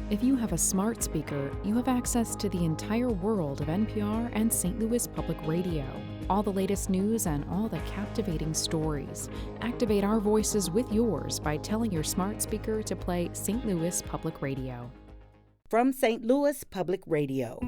If you have a smart speaker, you have access to the entire world of NPR and St. Louis Public Radio. All the latest news and all the captivating stories. Activate our voices with yours by telling your smart speaker to play St. Louis Public Radio. From St. Louis Public Radio.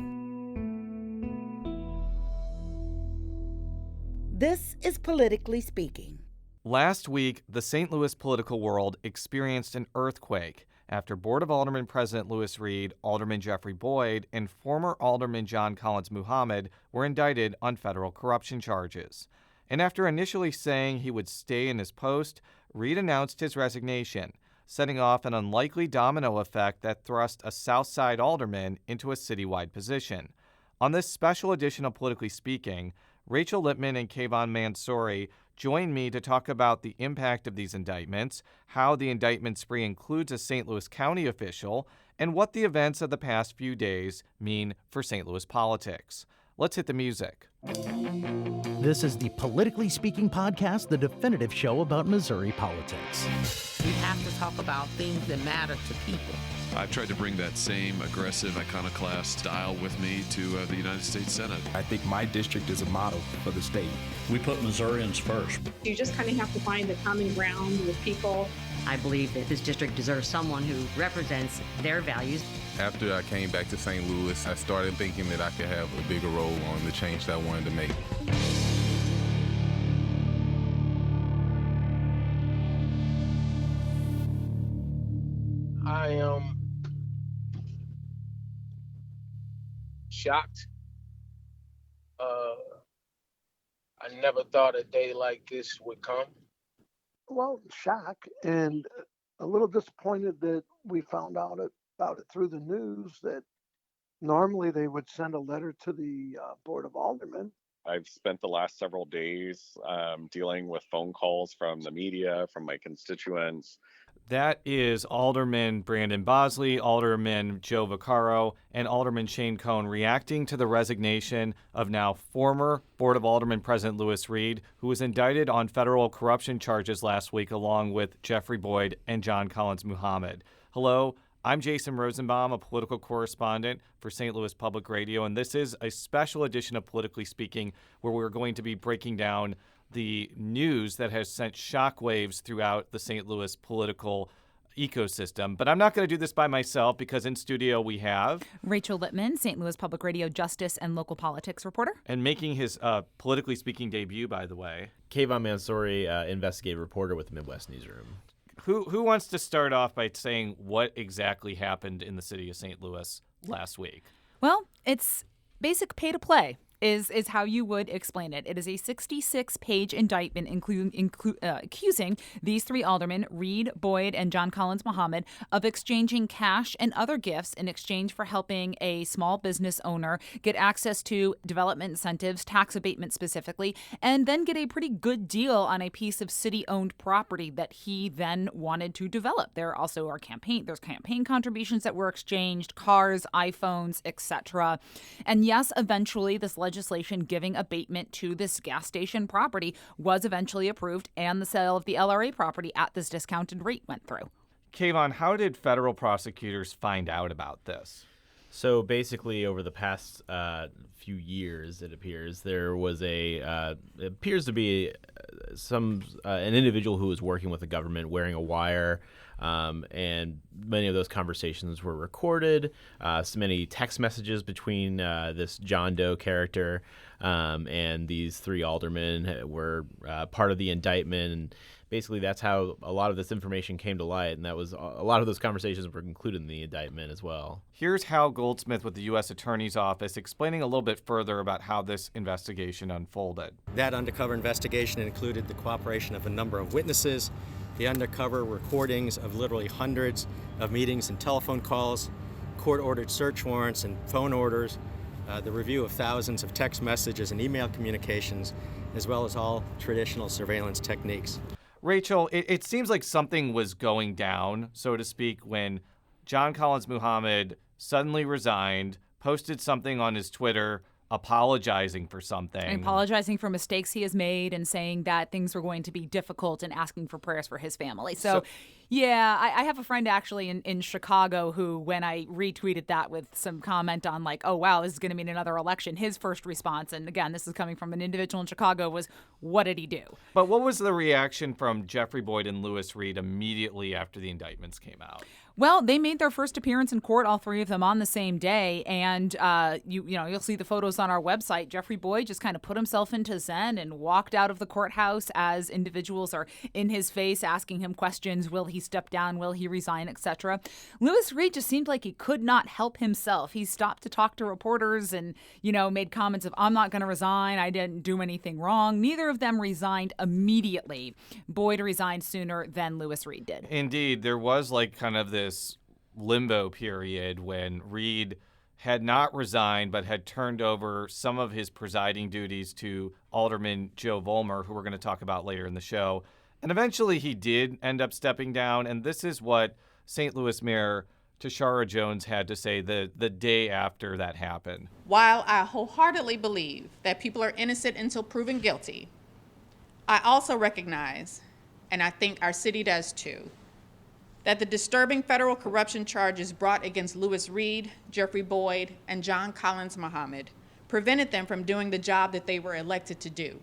This is Politically Speaking. Last week, the St. Louis political world experienced an earthquake after Board of Aldermen President Louis Reed, Alderman Jeffrey Boyd, and former Alderman John Collins Muhammad were indicted on federal corruption charges. And after initially saying he would stay in his post, Reed announced his resignation, setting off an unlikely domino effect that thrust a Southside alderman into a citywide position. On this special edition of Politically Speaking, Rachel Lippmann and Kavahn Mansouri join me to talk about the impact of these indictments, how the indictment spree includes a St. Louis County official, and what the events of the past few days mean for St. Louis politics. Let's hit the music. This is the Politically Speaking podcast, the definitive show about Missouri politics. We have to talk about things that matter to people. I've tried to bring that same aggressive iconoclast style with me to the United States Senate. I think my district is a model for the state. We put Missourians first. You just kind of have to find the common ground with people. I believe that this district deserves someone who represents their values. After I came back to St. Louis, I started thinking that I could have a bigger role on the change that I wanted to make. I am shocked. I never thought a day like this would come. Well, shock and a little disappointed that we found out about it through the news, that normally they would send a letter to the Board of Aldermen. I've spent the last several days dealing with phone calls from the media, from my constituents. That is Alderman Brandon Bosley, Alderman Joe Vaccaro, and Alderman Shane Cohn reacting to the resignation of now former Board of Aldermen President Louis Reed, who was indicted on federal corruption charges last week along with Jeffrey Boyd and John Collins Muhammad. Hello, I'm Jason Rosenbaum, a political correspondent for St. Louis Public Radio, and this is a special edition of Politically Speaking where we're going to be breaking down the news that has sent shockwaves throughout the St. Louis political ecosystem. But I'm not going to do this by myself because in studio we have Rachel Lippmann, St. Louis Public Radio justice and local politics reporter. And making his Politically Speaking debut, by the way, Kavahn Mansouri, investigative reporter with the Midwest Newsroom. Who wants to start off by saying what exactly happened in the city of St. Louis last week? Well, it's basic pay to play. Is how you would explain it. It is a 66-page indictment accusing these three aldermen, Reed, Boyd, and John Collins Muhammad, of exchanging cash and other gifts in exchange for helping a small business owner get access to development incentives, tax abatement specifically, and then get a pretty good deal on a piece of city-owned property that he then wanted to develop. There's campaign contributions that were exchanged, cars, iPhones, etc. And yes, eventually this legislation giving abatement to this gas station property was eventually approved, and the sale of the LRA property at this discounted rate went through. Kavahn, how did federal prosecutors find out about this? So basically, over the past few years, it appears there was an individual who was working with the government wearing a wire. And many of those conversations were recorded. So many text messages between this John Doe character and these three aldermen were part of the indictment. And basically, that's how a lot of this information came to light. And that was a lot of those conversations were included in the indictment as well. Here's Hal Goldsmith with the U.S. Attorney's Office explaining a little bit further about how this investigation unfolded. That undercover investigation included the cooperation of a number of witnesses, the undercover recordings of literally hundreds of meetings and telephone calls, court-ordered search warrants and phone orders, the review of thousands of text messages and email communications, as well as all traditional surveillance techniques. Rachel, it seems like something was going down, so to speak, when John Collins Muhammad suddenly resigned, posted something on his Twitter apologizing for something. And apologizing for mistakes he has made and saying that things were going to be difficult and asking for prayers for his family. So yeah, I have a friend actually in Chicago who, when I retweeted that with some comment on like, oh, wow, this is going to mean another election, his first response, and again, this is coming from an individual in Chicago, was, what did he do? But what was the reaction from Jeffrey Boyd and Louis Reed immediately after the indictments came out? Well, they made their first appearance in court, all three of them, on the same day, and you'll see the photos on our website. Jeffrey Boyd just kind of put himself into Zen and walked out of the courthouse as individuals are in his face asking him questions. Will he step down? Will he resign, etc. Louis Reed just seemed like he could not help himself. He stopped to talk to reporters and, made comments of, I'm not going to resign. I didn't do anything wrong. Neither of them resigned immediately. Boyd resigned sooner than Louis Reed did. Indeed, there was like kind of this limbo period when Reed had not resigned but had turned over some of his presiding duties to Alderman Joe Vollmer, who we're going to talk about later in the show. And eventually he did end up stepping down, and this is what St. Louis Mayor Tashara Jones had to say the day after that happened. While I wholeheartedly believe that people are innocent until proven guilty, I also recognize, and I think our city does too, that the disturbing federal corruption charges brought against Louis Reed, Jeffrey Boyd, and John Collins Muhammad prevented them from doing the job that they were elected to do,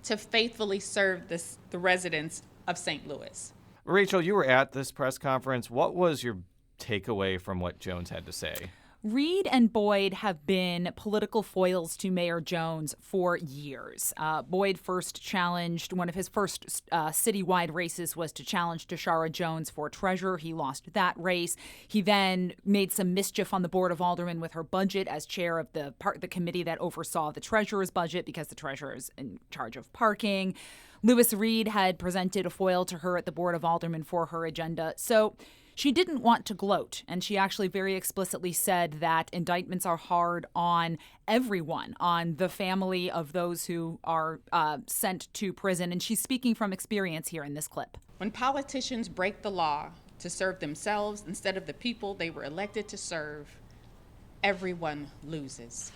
to faithfully serve the residents of St. Louis. Rachel, you were at this press conference. What was your takeaway from what Jones had to say? Reed and Boyd have been political foils to Mayor Jones for years. Boyd first challenged, one of his first citywide races was to challenge Tashara Jones for treasurer. He lost that race. He then made some mischief on the Board of Aldermen with her budget as chair of the committee that oversaw the treasurer's budget, because the treasurer is in charge of parking. Louis Reed had presented a foil to her at the Board of Aldermen for her agenda. So she didn't want to gloat, and she actually very explicitly said that indictments are hard on everyone, on the family of those who are sent to prison. And she's speaking from experience here in this clip. When politicians break the law to serve themselves instead of the people they were elected to serve, everyone loses.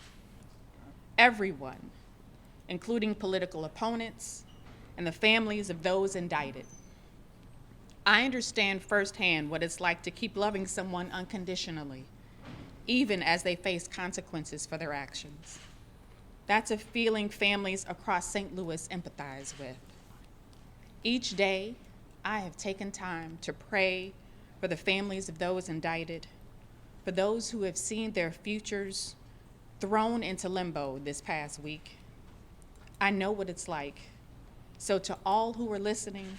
Everyone, including political opponents and the families of those indicted. I understand firsthand what it's like to keep loving someone unconditionally, even as they face consequences for their actions. That's a feeling families across St. Louis empathize with. Each day, I have taken time to pray for the families of those indicted, for those who have seen their futures thrown into limbo this past week. I know what it's like. So to all who are listening,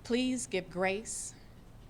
please give grace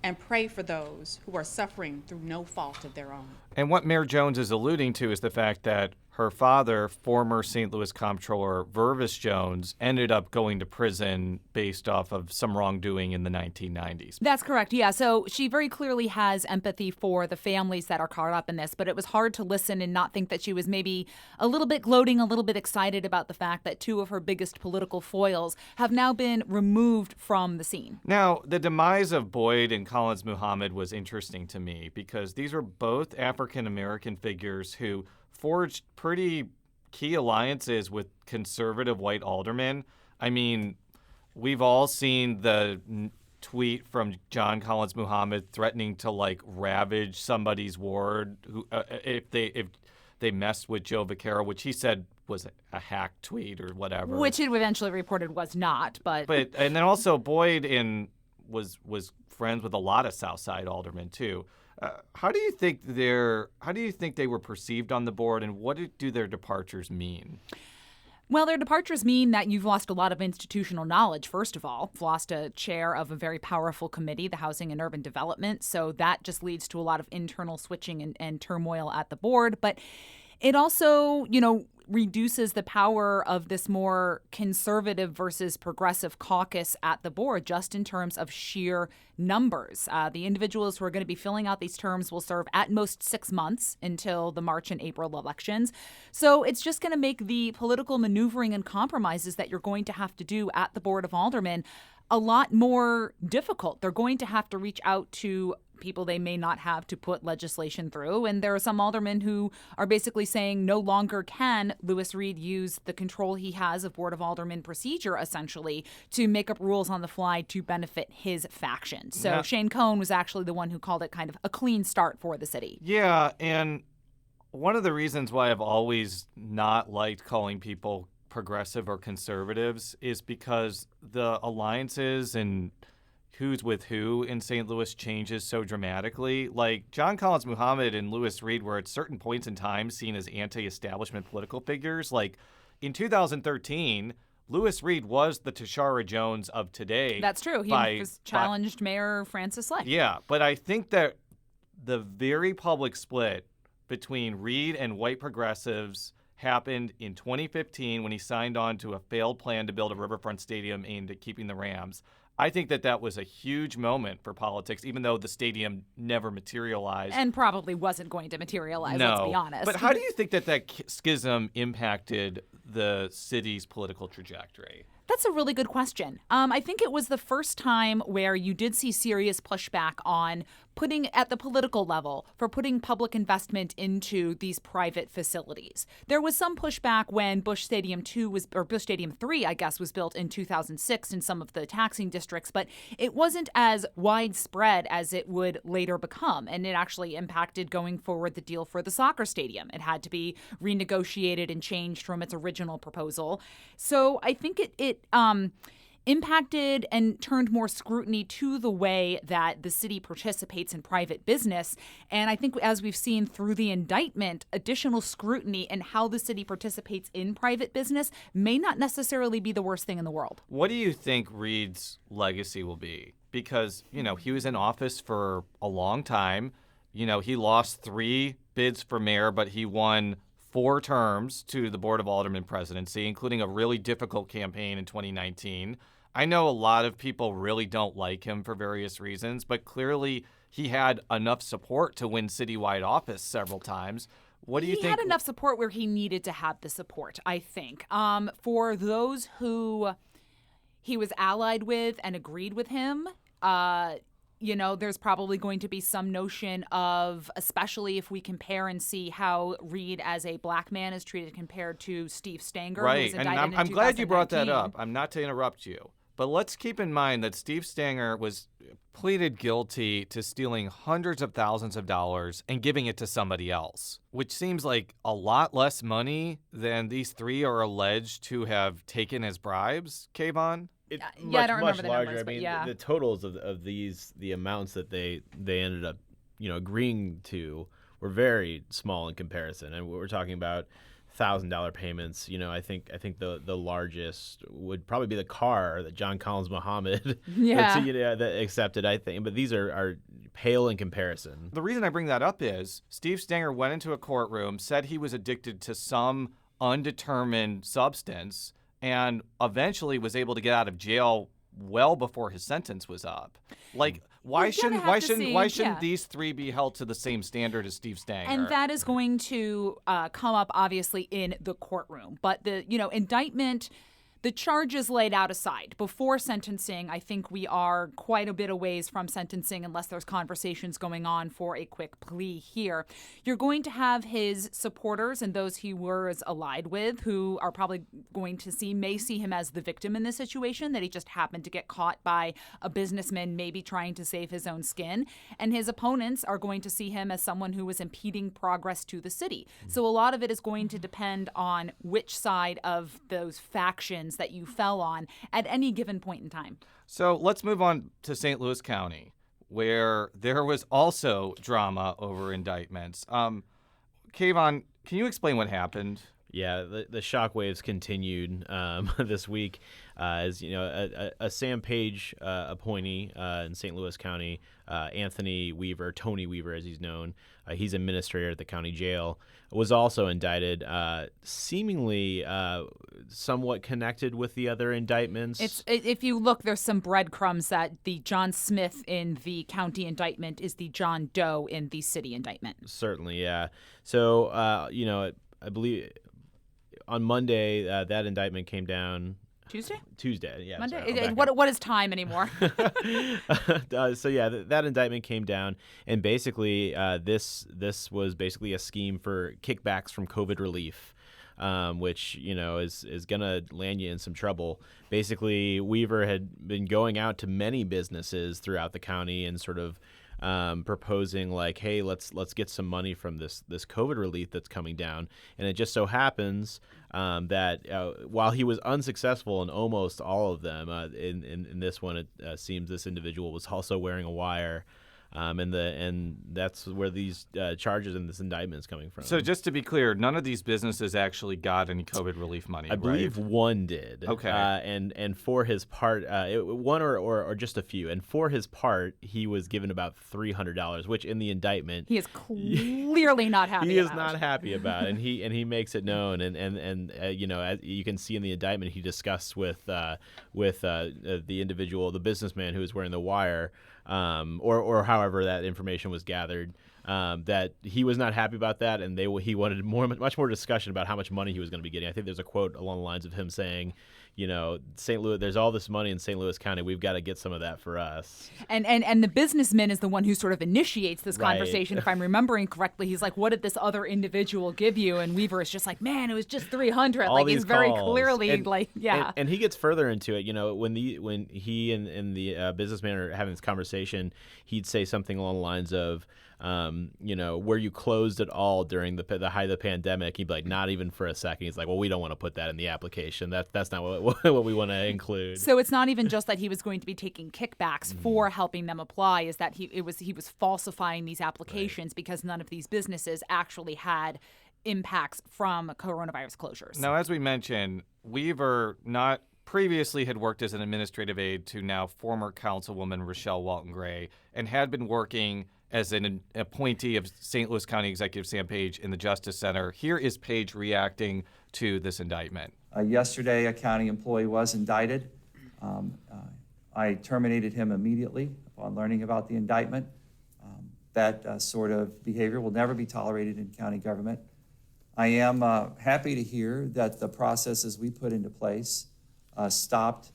and pray for those who are suffering through no fault of their own. And what Mayor Jones is alluding to is the fact that her father, former St. Louis Comptroller Vervis Jones, ended up going to prison based off of some wrongdoing in the 1990s. That's correct, yeah. So she very clearly has empathy for the families that are caught up in this, but it was hard to listen and not think that she was maybe a little bit gloating, a little bit excited about the fact that two of her biggest political foils have now been removed from the scene. Now, the demise of Boyd and Collins Muhammad was interesting to me because these were both African-American figures who forged pretty key alliances with conservative white aldermen. I mean, we've all seen the tweet from John Collins Muhammad threatening to ravage somebody's ward who if they messed with Joe Vaquero, which he said was a hack tweet or whatever. Which it eventually reported was not, but and then also Boyd was friends with a lot of South Side aldermen too. How do you think they were perceived on the board, and what do their departures mean? Well, their departures mean that you've lost a lot of institutional knowledge, first of all. You've lost a chair of a very powerful committee, the Housing and Urban Development, so that just leads to a lot of internal switching and turmoil at the board. But it also, reduces the power of this more conservative versus progressive caucus at the board, just in terms of sheer numbers. The individuals who are going to be filling out these terms will serve at most 6 months until the March and April elections. So it's just going to make the political maneuvering and compromises that you're going to have to do at the Board of Aldermen a lot more difficult. They're going to have to reach out to people they may not have to put legislation through. And there are some aldermen who are basically saying no longer can Louis Reed use the control he has of Board of Aldermen procedure, essentially, to make up rules on the fly to benefit his faction. So Yeah. Shane Cohn was actually the one who called it kind of a clean start for the city. Yeah, and one of the reasons why I've always not liked calling people progressive or conservatives is because the alliances and who's with who in St. Louis changes so dramatically. Like, John Collins Muhammad and Louis Reed were at certain points in time seen as anti-establishment political figures. Like, in 2013, Louis Reed was the Tashara Jones of today. That's true. He was challenged Mayor Francis Slay. Yeah, but I think that the very public split between Reed and white progressives happened in 2015 when he signed on to a failed plan to build a riverfront stadium aimed at keeping the Rams. I think that was a huge moment for politics, even though the stadium never materialized. And probably wasn't going to materialize, let's be honest. But how do you think that schism impacted the city's political trajectory? That's a really good question. I think it was the first time where you did see serious pushback on putting at the political level for putting public investment into these private facilities. There was some pushback when Busch Stadium 3, I guess, was built in 2006 in some of the taxing districts, but it wasn't as widespread as it would later become. And it actually impacted going forward the deal for the soccer stadium. It had to be renegotiated and changed from its original proposal. So I think it impacted and turned more scrutiny to the way that the city participates in private business. And I think, as we've seen through the indictment, additional scrutiny in how the city participates in private business may not necessarily be the worst thing in the world. What do you think Reed's legacy will be? Because, he was in office for a long time. He lost 3 bids for mayor, but he won 4 terms to the Board of Aldermen presidency, including a really difficult campaign in 2019. I know a lot of people really don't like him for various reasons, but clearly he had enough support to win citywide office several times. What do you think? He had enough support where he needed to have the support, I think. For those who he was allied with and agreed with him, there's probably going to be some notion of, especially if we compare and see how Reed as a black man is treated compared to Steve Stenger. Right, who was and indicted I'm in glad you brought that 2019. up. I'm not to interrupt you, but let's keep in mind that Steve Stenger was pleaded guilty to stealing hundreds of thousands of dollars and giving it to somebody else, which seems like a lot less money than these 3 are alleged to have taken as bribes, Kavahn. It's I don't remember the larger. numbers, I mean, but yeah. the totals of the amounts that they ended up, agreeing to were very small in comparison. And we're talking about $1,000 payments. I think the largest would probably be the car that John Collins Muhammad that accepted. I think, but these are pale in comparison. The reason I bring that up is Steve Stenger went into a courtroom, said he was addicted to some undetermined substance, and eventually was able to get out of jail well before his sentence was up. Like, why shouldn't these 3 be held to the same standard as Steve Stenger? And that is going to come up, obviously, in the courtroom. But the indictment, the charges laid out aside, before sentencing, I think we are quite a bit a ways from sentencing unless there's conversations going on for a quick plea here. You're going to have his supporters and those he was allied with who are probably going to may see him as the victim in this situation, that he just happened to get caught by a businessman maybe trying to save his own skin. And his opponents are going to see him as someone who was impeding progress to the city. So a lot of it is going to depend on which side of those factions that you fell on at any given point in time. So let's move on to St. Louis County, where there was also drama over indictments. Kavahn, can you explain what happened? Yeah, the shockwaves continued this week. As a Sam Page appointee in St. Louis County, Anthony Weaver, Tony Weaver as he's known, he's administrator at the county jail, was also indicted, seemingly somewhat connected with the other indictments. If you look, there's some breadcrumbs that the John Smith in the county indictment is the John Doe in the city indictment. Certainly, yeah. So, I believe on Monday that indictment came down. Tuesday, yeah. Monday. Sorry, what is time anymore? So yeah, that indictment came down, and basically, this was basically a scheme for kickbacks from COVID relief. Which is gonna land you in some trouble. Basically, Weaver had been going out to many businesses throughout the county and sort of proposing like, hey, let's get some money from this COVID relief that's coming down. And it just so happens that while he was unsuccessful in almost all of them, in this one, it seems this individual was also wearing a wire. And that's where these charges in this indictment is coming from. So just to be clear, none of these businesses actually got any COVID relief money, I believe one did. Okay. And for his part, one or just a few. And for his part, he was given about $300, which in the indictment he is clearly not happy. He is not happy about, and he makes it known. And as you can see in the indictment, he discussed with the individual, the businessman who was wearing the wire. Or however that information was gathered, that he was not happy about that, and he wanted much more discussion about how much money he was going to be getting. I think there's a quote along the lines of him saying, St. Louis, there's all this money in St. Louis County, we've got to get some of that for us. And the businessman is the one who sort of initiates this conversation. If I'm remembering correctly, he's like, "What did this other individual give you?" And Weaver is just like, "Man, it was just $300." All like these he's very calls. clearly And he gets further into it. When he and the businessman are having this conversation, he'd say something along the lines of, were you closed at all during the height of the pandemic? He'd be like, not even for a second. He's like, well, we don't want to put that in the application. That's not what we want to include. So it's not even just that he was going to be taking kickbacks for helping them apply, is that he was falsifying these applications because none of these businesses actually had impacts from coronavirus closures. Now, as we mentioned, Weaver not previously had worked as an administrative aide to now former Councilwoman Rochelle Walton Gray and had been working as an appointee of St. Louis County Executive Sam Page in the Justice Center. Here is Page reacting to this indictment. Yesterday, a county employee was indicted. I terminated him immediately upon learning about the indictment. That sort of behavior will never be tolerated in county government. I am happy to hear that the processes we put into place stopped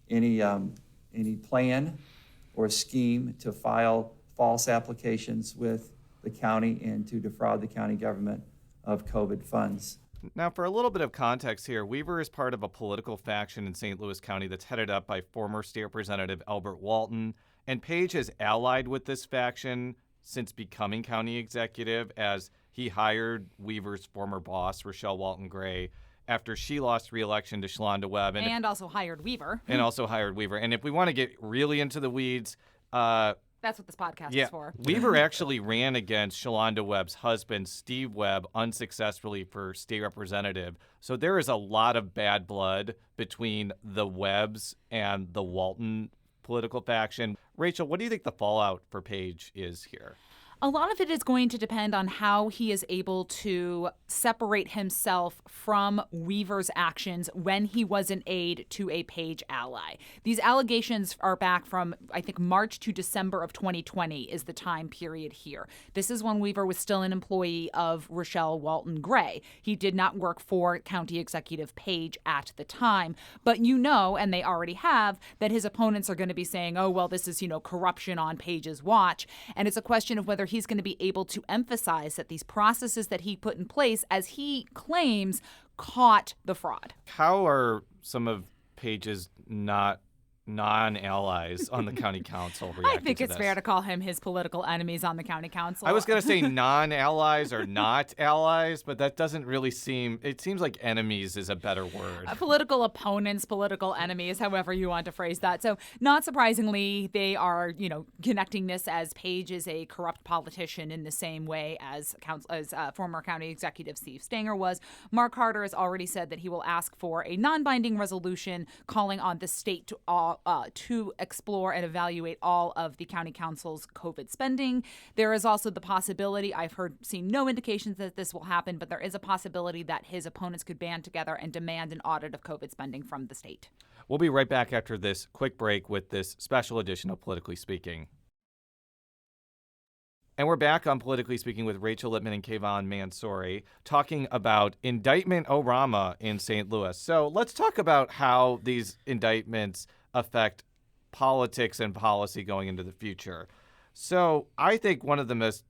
any plan or scheme to file false applications with the county and to defraud the county government of COVID funds. Now, for a little bit of context here, Weaver is part of a political faction in St. Louis County that's headed up by former State Representative Albert Walton, and Page has allied with this faction since becoming county executive, as he hired Weaver's former boss, Rochelle Walton Gray, after she lost re-election to Shalonda Webb. And also hired Weaver. And if we want to get really into the weeds... that's what this podcast is for. Weaver actually ran against Shalonda Webb's husband, Steve Webb, unsuccessfully for state representative. So there is a lot of bad blood between the Webbs and the Walton political faction. Rachel, what do you think the fallout for Page is here? A lot of it is going to depend on how he is able to separate himself from Weaver's actions when he was an aide to a Page ally. These allegations are back from, I think, March to December of 2020 is the time period here. This is when Weaver was still an employee of Rochelle Walton Gray. He did not work for County Executive Page at the time. But and they already have, that his opponents are going to be saying, oh, well, this is, corruption on Page's watch. And it's a question of whether he's going to be able to emphasize that these processes that he put in place, as he claims, caught the fraud. How are some of Page's non-allies on the county council reacting I think to it's this? fair to call him his political enemies on the county council. I was going to say non-allies or not allies, but that doesn't really seem, it seems like enemies is a better word. Political opponents, political enemies, however you want to phrase that. So not surprisingly, they are, connecting this as Page is a corrupt politician in the same way as former county executive Steve Stanger was. Mark Carter has already said that he will ask for a non-binding resolution calling on the state to explore and evaluate all of the county council's COVID spending. There is also the possibility, I've seen no indications that this will happen, but there is a possibility that his opponents could band together and demand an audit of COVID spending from the state. We'll be right back after this quick break with this special edition of Politically Speaking. And we're back on Politically Speaking with Rachel Lippmann and Kavahn Mansouri, talking about Indictment Orama in St. Louis. So let's talk about how these indictments affect politics and policy going into the future. So I think one of the most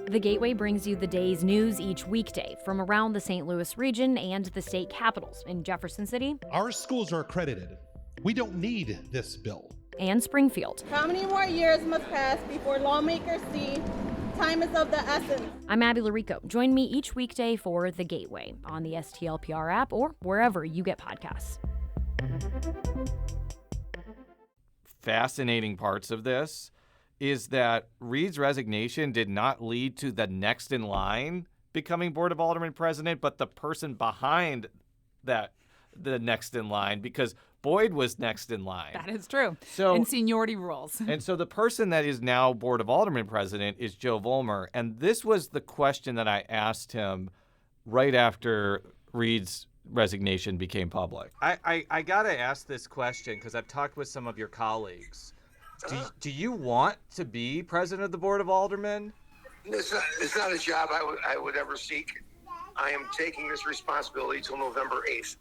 The Gateway brings you the day's news each weekday from around the St. Louis region and the state capitals in Jefferson City. Our schools are accredited. We don't need this bill. And Springfield. How many more years must pass before lawmakers see time is of the essence? I'm Abby Larico. Join me each weekday for The Gateway on the STLPR app or wherever you get podcasts. fascinating parts of this is that Reed's resignation did not lead to the next in line becoming Board of Aldermen president, but the person behind that, the next in line, because Boyd was next in line. That is true. So, in seniority rules. And so the person that is now Board of Aldermen president is Joe Vollmer. And this was the question that I asked him right after Reed's resignation became public. I got to ask this question because I've talked with some of your colleagues. Do you want to be president of the Board of Aldermen? It's not a job I would ever seek. I am taking this responsibility till November 8th.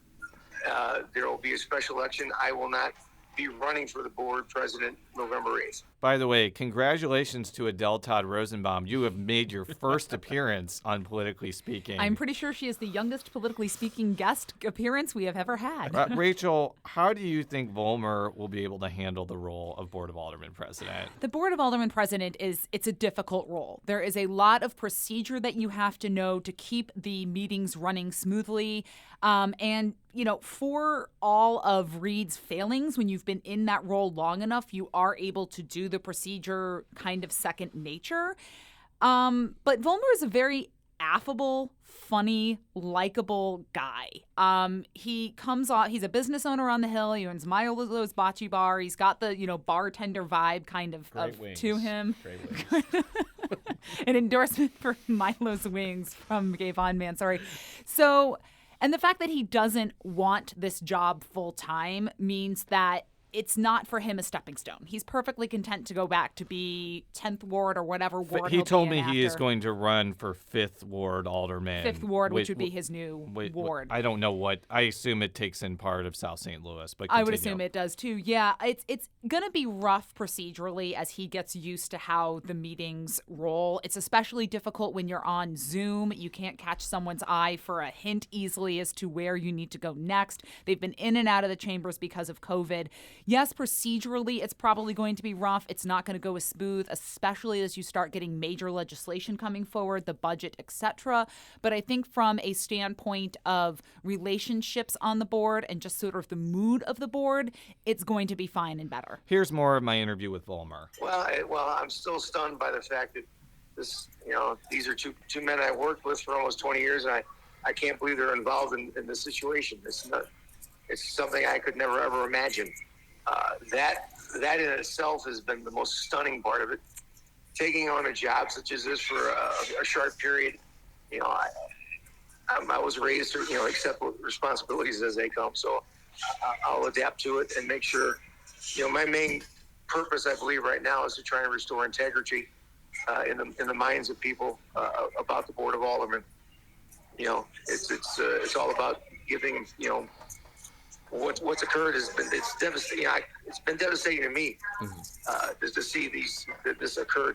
There will be a special election. I will not be running for the board president November 8th. By the way, congratulations to Adele Todd Rosenbaum. You have made your first appearance on Politically Speaking. I'm pretty sure she is the youngest Politically Speaking guest appearance we have ever had. Rachel, how do you think Vollmer will be able to handle the role of Board of Aldermen president? The Board of Aldermen president it's a difficult role. There is a lot of procedure that you have to know to keep the meetings running smoothly. And, you know, for all of Reed's failings, when you've been in that role long enough, you are able to do the procedure kind of second nature. But Vollmer is a very affable, funny, likable guy. He comes on, he's a business owner on the Hill. He owns Milo's Bocce Bar. He's got the, bartender vibe kind of to him. Great wings. An endorsement for Milo's Wings from Kavahn Mansouri. So, and the fact that he doesn't want this job full time means that it's not for him a stepping stone. He's perfectly content to go back to be 10th Ward or whatever ward. He told me he is going to run for 5th Ward Alderman. 5th Ward, which would be his new ward. I don't know what. I assume it takes in part of South St. Louis, but continue. I would assume it does too. Yeah, it's going to be rough procedurally as he gets used to how the meetings roll. It's especially difficult when you're on Zoom. You can't catch someone's eye for a hint easily as to where you need to go next. They've been in and out of the chambers because of COVID. Yes, procedurally, it's probably going to be rough. It's not going to go as smooth, especially as you start getting major legislation coming forward, the budget, etc. But I think from a standpoint of relationships on the board and just sort of the mood of the board, it's going to be fine and better. Here's more of my interview with Vollmer. Well, I'm still stunned by the fact that these are two men I worked with for almost 20 years, and I can't believe they're involved in this situation. It's something I could never ever imagine. That in itself has been the most stunning part of it. Taking on a job such as this for a short period, I was raised to accept responsibilities as they come. So I'll adapt to it and make sure. My main purpose, I believe, right now is to try and restore integrity in the minds of people about the Board of Aldermen. It's all about giving What's occurred it's devastating. It's been devastating to me to see this occur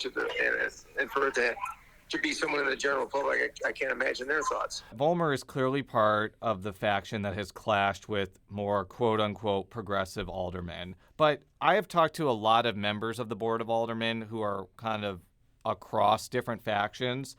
and for it to be someone in the general public. I can't imagine their thoughts. Vollmer is clearly part of the faction that has clashed with more quote unquote progressive aldermen. But I have talked to a lot of members of the Board of Aldermen who are kind of across different factions.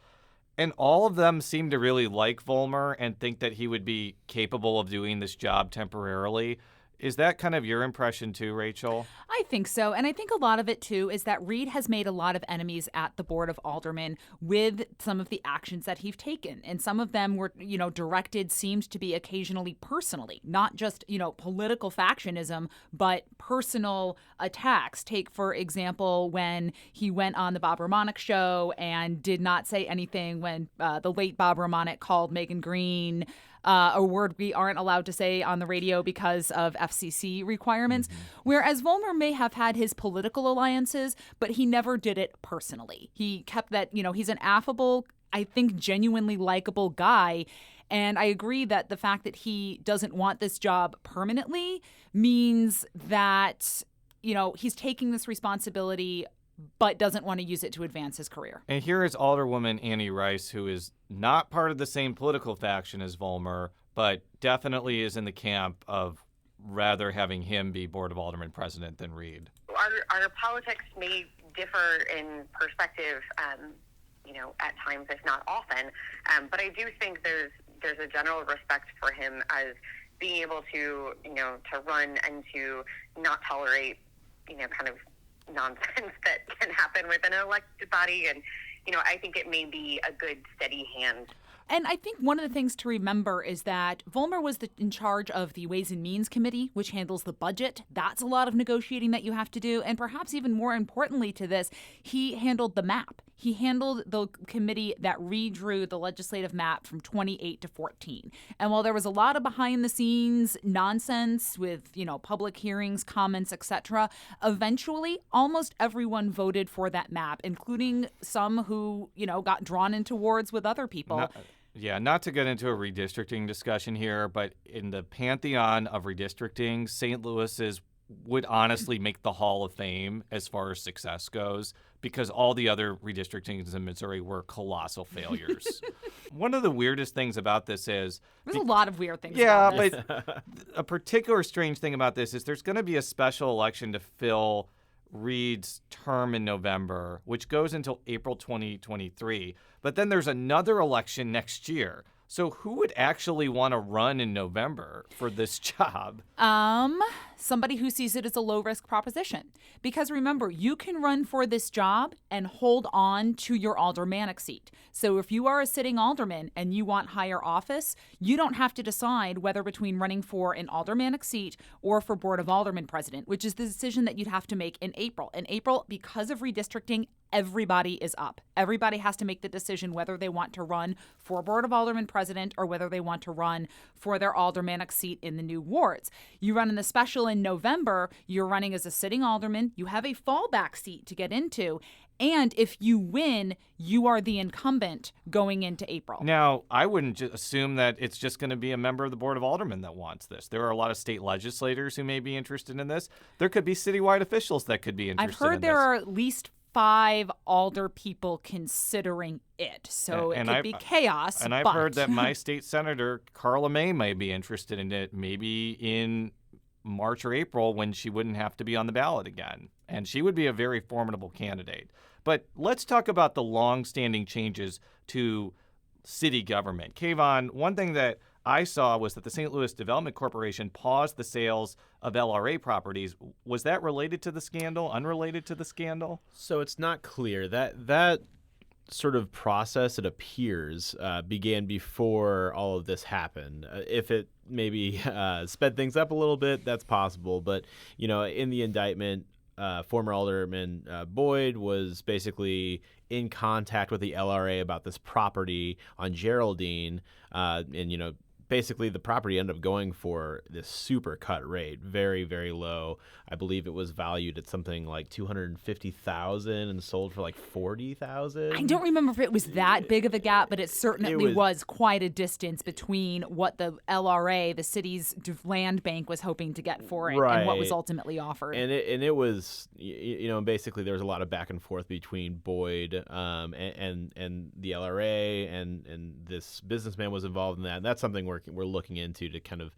And all of them seem to really like Vollmer and think that he would be capable of doing this job temporarily. Is that kind of your impression too, Rachel? I think so. And I think a lot of it too is that Reed has made a lot of enemies at the Board of Aldermen with some of the actions that he's taken. And some of them were, directed, seemed to be occasionally personally, not just, political factionism, but personal attacks. Take, for example, when he went on the Bob Romanek show and did not say anything when the late Bob Romanek called Megan Green a word we aren't allowed to say on the radio because of FCC requirements. Whereas Vollmer may have had his political alliances, but he never did it personally. He kept that, he's an affable, I think genuinely likable guy. And I agree that the fact that he doesn't want this job permanently means that, he's taking this responsibility but doesn't want to use it to advance his career. And here is Alderwoman Annie Rice, who is not part of the same political faction as Vollmer, but definitely is in the camp of rather having him be Board of Aldermen president than Reed. Our politics may differ in perspective, at times, if not often, but I do think there's a general respect for him as being able to, to run and to not tolerate, kind of nonsense that can happen within an elected body. And, I think it may be a good, steady hand. And I think one of the things to remember is that Vollmer was in charge of the Ways and Means Committee, which handles the budget. That's a lot of negotiating that you have to do. And perhaps even more importantly to this, he handled the map. He handled the committee that redrew the legislative map from 28 to 14. And while there was a lot of behind-the-scenes nonsense with, public hearings, comments, etc., eventually almost everyone voted for that map, including some who, got drawn into wars with other people. Not to get into a redistricting discussion here, but in the pantheon of redistricting, St. Louis's would honestly make the Hall of Fame as far as success goes, because all the other redistrictings in Missouri were colossal failures. One of the weirdest things about this is... There's a lot of weird things about this. But a particular strange thing about this is there's going to be a special election to fill Reed's term in November, which goes until April 2023. But then there's another election next year. So who would actually want to run in November for this job? Somebody who sees it as a low-risk proposition. Because remember, you can run for this job and hold on to your aldermanic seat. So if you are a sitting alderman and you want higher office, you don't have to decide whether between running for an aldermanic seat or for Board of Aldermen president, which is the decision that you'd have to make in April. In April, because of redistricting, everybody is up. Everybody has to make the decision whether they want to run for Board of Aldermen president or whether they want to run for their aldermanic seat in the new wards. You run in the special in November, you're running as a sitting alderman, you have a fallback seat to get into, and if you win, you are the incumbent going into April. Now, I wouldn't assume that it's just going to be a member of the Board of Aldermen that wants this. There are a lot of state legislators who may be interested in this. There could be citywide officials that could be interested in this. I've heard there are at least 5 alder people considering it, so it could be chaos. And I've heard that my state senator, Carla May, might be interested in it, maybe in March or April when she wouldn't have to be on the ballot again. And she would be a very formidable candidate. But let's talk about the long-standing changes to city government. Kavahn, one thing that I saw was that the St. Louis Development Corporation paused the sales of LRA properties. Was that related to the scandal, unrelated to the scandal? So it's not clear. That sort of process, it appears, began before all of this happened. If it maybe sped things up a little bit, that's possible. But, in the indictment, former Alderman Boyd was basically in contact with the LRA about this property on Geraldine, and basically the property ended up going for this super cut rate, very, very low. I believe it was valued at something like $250,000 and sold for like $40,000. I don't remember if it was that big of a gap, but it certainly was quite a distance between what the LRA, the city's land bank, was hoping to get for it and what was ultimately offered. And it was, basically there was a lot of back and forth between Boyd and the LRA, and this businessman was involved in that. And that's something we're looking into to kind of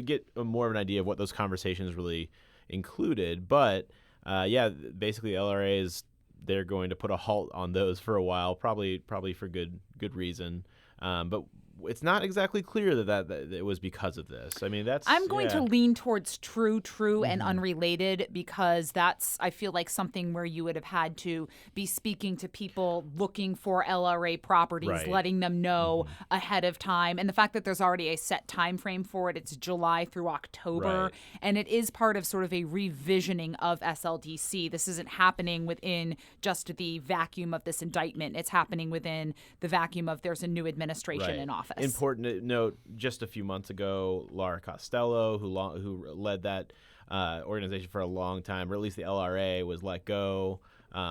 get more of an idea of what those conversations really included. But basically LRA they're going to put a halt on those for a while, probably for good reason. But it's not exactly clear that it was because of this. I mean, I'm going to lean towards true and unrelated, because that's, I feel like, something where you would have had to be speaking to people looking for LRA properties, letting them know ahead of time. And the fact that there's already a set time frame for it, it's July through October, and it is part of sort of a revisioning of SLDC. This isn't happening within just the vacuum of this indictment. It's happening within the vacuum of there's a new administration in office. office. Important to note, just a few months ago, Laura Costello, who led that organization for a long time, or at least the LRA, was let go.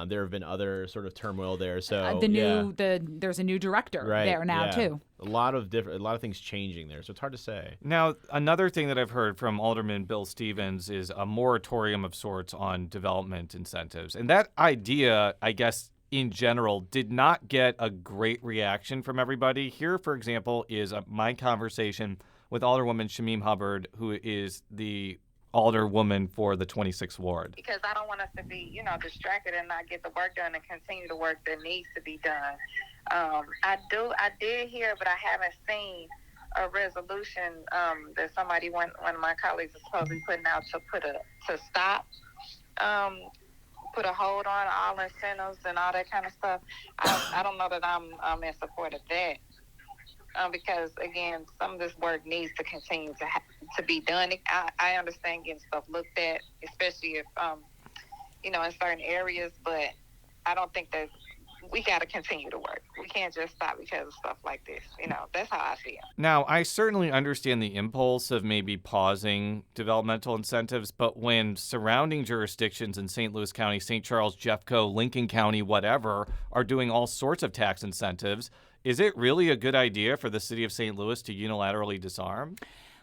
There have been other sort of turmoil there. So there's a new director there now too. A lot of things changing there, so it's hard to say. Now, another thing that I've heard from Alderman Bill Stevens is a moratorium of sorts on development incentives, and that idea, I guess, in general, did not get a great reaction from everybody. Here, for example, is my conversation with Alderwoman Shamim Hubbard, who is the alderwoman for the 26th ward. Because I don't want us to be, distracted and not get the work done and continue the work that needs to be done. I did hear, but I haven't seen a resolution that one of my colleagues is supposedly putting out to stop, put a hold on all incentives and all that kind of stuff. I don't know that I'm in support of that. Because, again, some of this work needs to continue to be done. I understand getting stuff looked at, especially if, in certain areas, but I don't think that we got to continue to work. We can't just stop because of stuff like this. That's how I feel. Now, I certainly understand the impulse of maybe pausing developmental incentives, but when surrounding jurisdictions in St. Louis County, St. Charles, Jeffco, Lincoln County, whatever, are doing all sorts of tax incentives, is it really a good idea for the city of St. Louis to unilaterally disarm?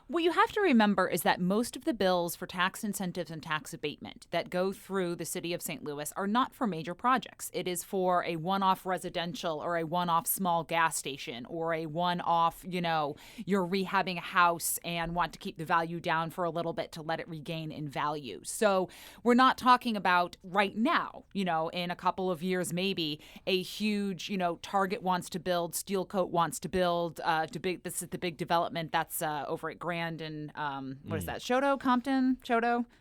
What you have to remember is that most of the bills for tax incentives and tax abatement that go through the city of St. Louis are not for major projects. It is for a one-off residential or a one-off small gas station or a one-off, you're rehabbing a house and want to keep the value down for a little bit to let it regain in value. So we're not talking about right now, in a couple of years maybe, a huge, Target wants to build, Steel Coat wants to build, this is the big development that's over at Grand and what is that? Compton,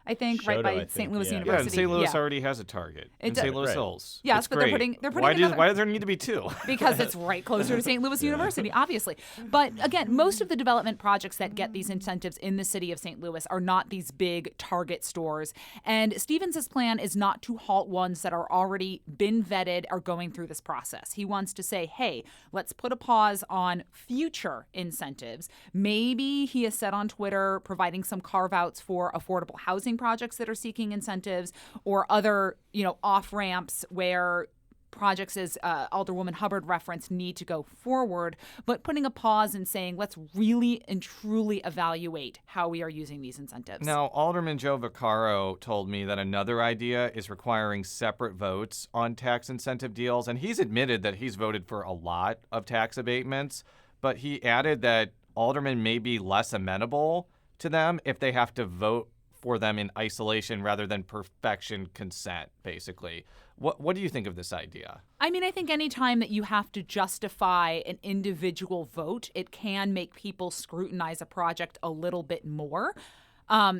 I think, right by St. Louis University. Yeah, and St. Louis already has a Target in St. Louis Hills. Yes, but they're putting why does there need to be two? Because it's right closer to St. Louis University, obviously. But again, most of the development projects that get these incentives in the city of St. Louis are not these big Target stores. And Stevens' plan is not to halt ones that are already been vetted or going through this process. He wants to say, hey, let's put a pause on future incentives. Maybe he has said on Twitter providing some carve-outs for affordable housing projects that are seeking incentives or other, off-ramps where projects, as Alderwoman Hubbard referenced, need to go forward, but putting a pause and saying, let's really and truly evaluate how we are using these incentives. Now, Alderman Joe Vaccaro told me that another idea is requiring separate votes on tax incentive deals, and he's admitted that he's voted for a lot of tax abatements, but he added that aldermen may be less amenable to them if they have to vote for them in isolation rather than perfection consent, basically. What do you think of this idea? I mean, I think any time that you have to justify an individual vote, it can make people scrutinize a project a little bit more.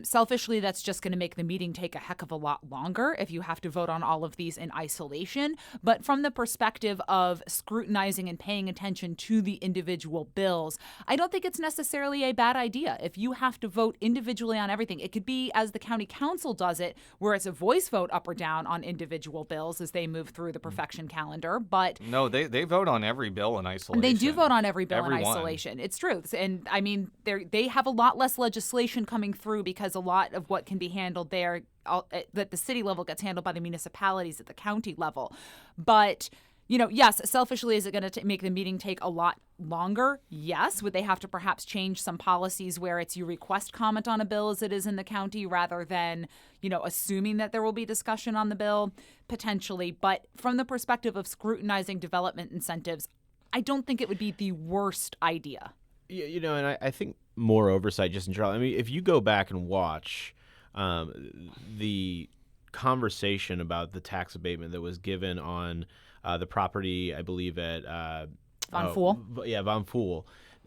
Selfishly, that's just going to make the meeting take a heck of a lot longer if you have to vote on all of these in isolation. But from the perspective of scrutinizing and paying attention to the individual bills, I don't think it's necessarily a bad idea. If you have to vote individually on everything, it could be as the county council does it, where it's a voice vote up or down on individual bills as they move through the perfection calendar. But no, they vote on every bill in isolation. They do vote on every bill in isolation. It's true. And I mean, they have a lot less legislation coming through because a lot of what can be handled there at the city level gets handled by the municipalities at the county level. But, yes, selfishly, is it going to make the meeting take a lot longer? Yes. Would they have to perhaps change some policies where it's you request comment on a bill as it is in the county rather than, assuming that there will be discussion on the bill? Potentially. But from the perspective of scrutinizing development incentives, I don't think it would be the worst idea. Yeah, and I think more oversight just in general. I mean, if you go back and watch the conversation about the tax abatement that was given on the property, I believe at Von Fool. Von Fool.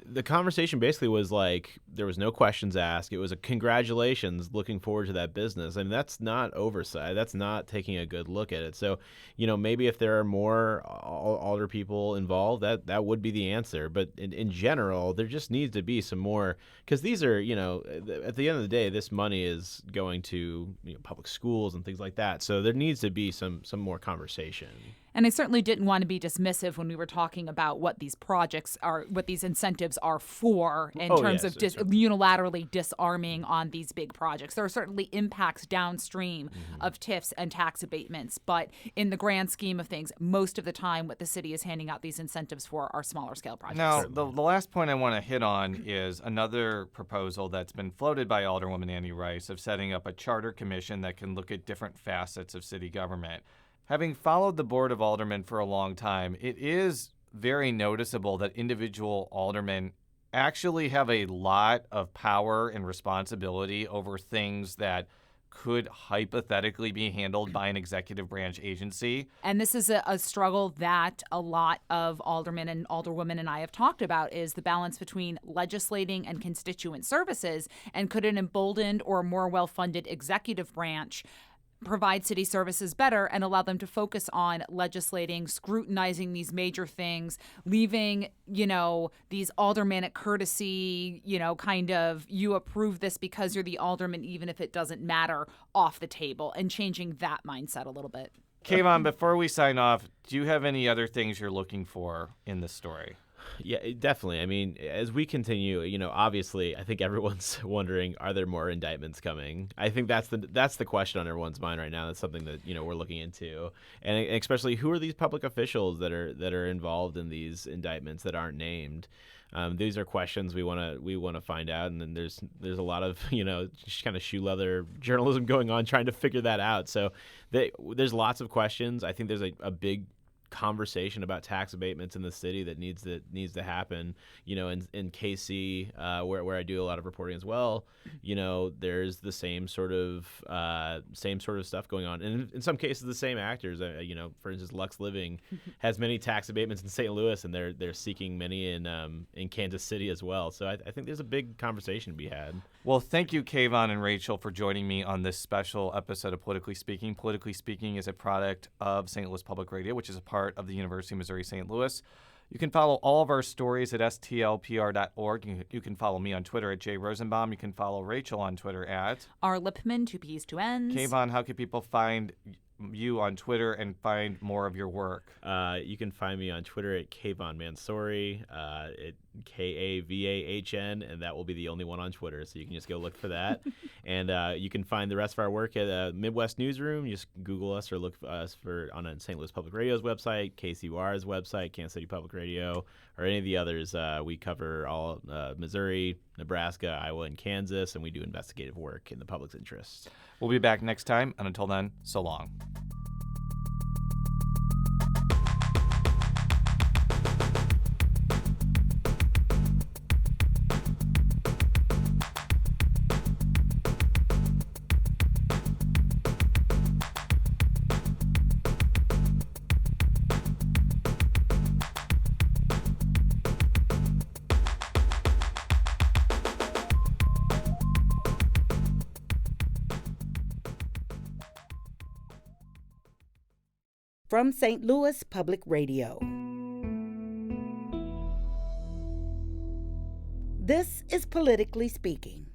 The conversation basically was like there was no questions asked. It was a congratulations, looking forward to that business. I mean, that's not oversight. That's not taking a good look at it. So, maybe if there are more alder people involved, that would be the answer. But in general, there just needs to be some more, because these are, at the end of the day, this money is going to public schools and things like that. So there needs to be some more conversation. And I certainly didn't want to be dismissive when we were talking about what these projects are, what these incentives are for in terms of unilaterally disarming on these big projects. There are certainly impacts downstream of TIFs and tax abatements, but in the grand scheme of things, most of the time what the city is handing out these incentives for are smaller scale projects. Now, the last point I want to hit on is another proposal that's been floated by Alderwoman Annie Rice of setting up a charter commission that can look at different facets of city government. Having followed the Board of Aldermen for a long time, it is very noticeable that individual aldermen actually have a lot of power and responsibility over things that could hypothetically be handled by an executive branch agency. And this is a struggle that a lot of aldermen and alderwomen and I have talked about, is the balance between legislating and constituent services, and could an emboldened or more well-funded executive branch provide city services better and allow them to focus on legislating, scrutinizing these major things, leaving, these aldermanic courtesy, kind of, you approve this because you're the alderman, even if it doesn't matter, off the table, and changing that mindset a little bit. Kavahn, before we sign off, do you have any other things you're looking for in this story? Yeah, definitely. I mean, as we continue, obviously, I think everyone's wondering, are there more indictments coming? I think that's the question on everyone's mind right now. That's something that we're looking into, and especially, who are these public officials that are involved in these indictments that aren't named? These are questions we want to find out, and then there's a lot of just kind of shoe leather journalism going on trying to figure that out. So there's lots of questions. I think there's a big conversation about tax abatements in the city that needs to happen. In KC, where I do a lot of reporting as well, there's the same sort of stuff going on, and in some cases the same actors. For instance, Lux Living has many tax abatements in St. Louis, and they're seeking many in Kansas City as well. So I think there's a big conversation to be had. Well, thank you, Kavahn and Rachel, for joining me on this special episode of Politically Speaking. Politically Speaking is a product of St. Louis Public Radio, which is a part of the University of Missouri St. Louis. You can follow all of our stories at STLPR.org. You can follow me on Twitter at @Rosenbaum. You can follow Rachel on Twitter at Lippmann, 2 P's, 2 N's. Kavahn, how can people find you on Twitter and find more of your work? You can find me on Twitter at Kavahn Mansouri, at Kavahn, and that will be the only one on Twitter, so you can just go look for that. And you can find the rest of our work at Midwest Newsroom. Just Google us or look for us on St. Louis Public Radio's website, KCUR's website, Kansas City Public Radio, or any of the others. We cover all Missouri, Nebraska, Iowa, and Kansas, and we do investigative work in the public's interest. We'll be back next time, and until then, so long. From St. Louis Public Radio. This is Politically Speaking.